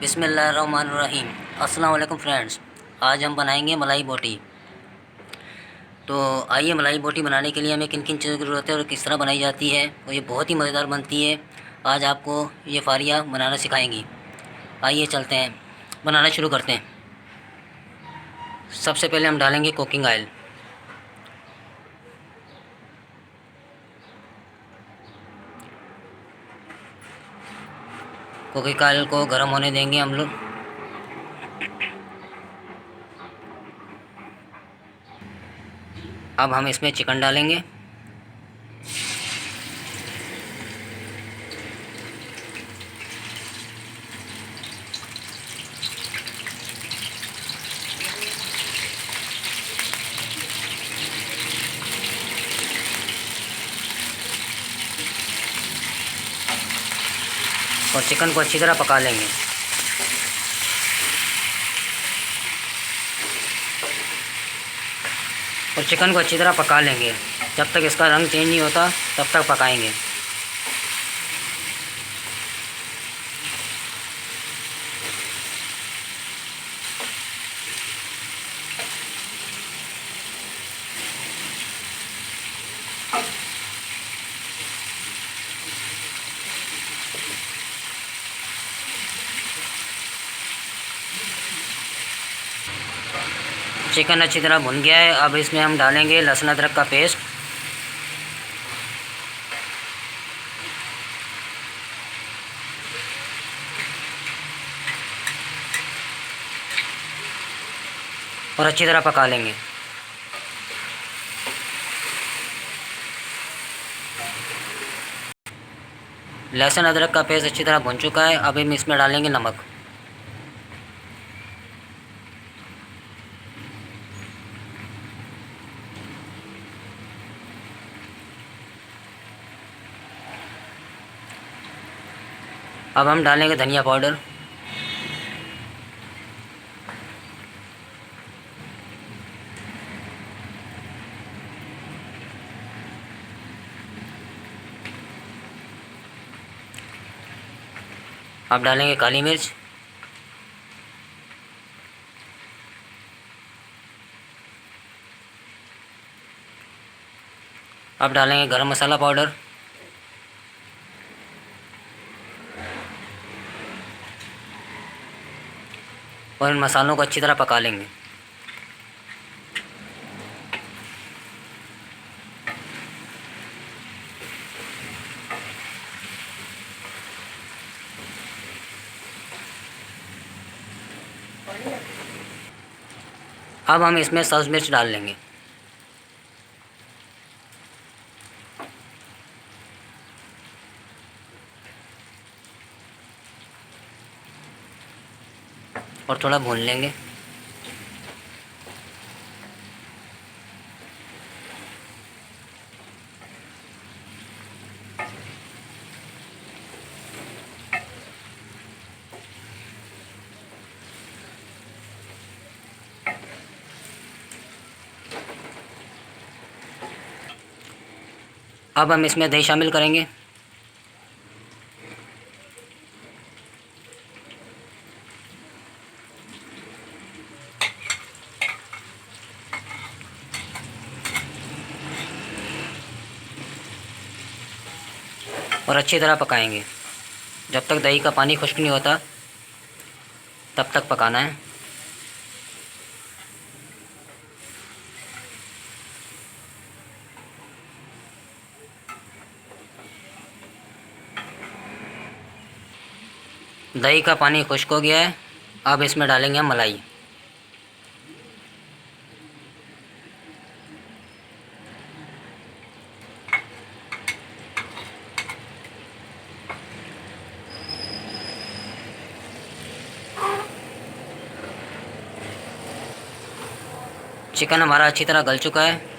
बिस्मिल्लाहिर्रहमानिर्रहीम। अस्सलाम वालेकुम फ्रेंड्स। आज हम बनाएंगे मलाई बोटी। तो आइए, मलाई बोटी बनाने के लिए हमें किन किन चीज़ों की ज़रूरत है और किस तरह बनाई जाती है, और ये बहुत ही मज़ेदार बनती है। आज आपको ये फारिया बनाना सिखाएंगी। आइए चलते हैं, बनाना शुरू करते हैं। सबसे पहले हम डालेंगे कुकिंग ऑयल। कुकिंग ऑयल को गर्म होने देंगे हम लोग। अब हम इसमें चिकन डालेंगे। और चिकन को अच्छी तरह पका लेंगे। और चिकन को अच्छी तरह पका लेंगे। जब तक इसका रंग चेंज नहीं होता तब तक पकाएंगे। चिकन अच्छी तरह भुन गया है। अब इसमें हम डालेंगे लहसुन अदरक का पेस्ट। और अच्छी तरह पका लेंगे। लहसुन अदरक का पेस्ट अच्छी तरह भुन चुका है। अब हम इसमें डालेंगे नमक। अब हम डालेंगे धनिया पाउडर। अब डालेंगे काली मिर्च। अब डालेंगे गरम मसाला पाउडर। और इन मसालों को अच्छी तरह पका लेंगे। अब हम इसमें सब्ज़ मिर्च डाल लेंगे। और थोड़ा भून लेंगे। अब हम इसमें दही शामिल करेंगे। और अच्छी तरह पकाएंगे। जब तक दही का पानी खुश्क नहीं होता तब तक पकाना है। दही का पानी खुश्क हो गया है। अब इसमें डालेंगे हम मलाई। चिकन हमारा अच्छी तरह गल चुका है।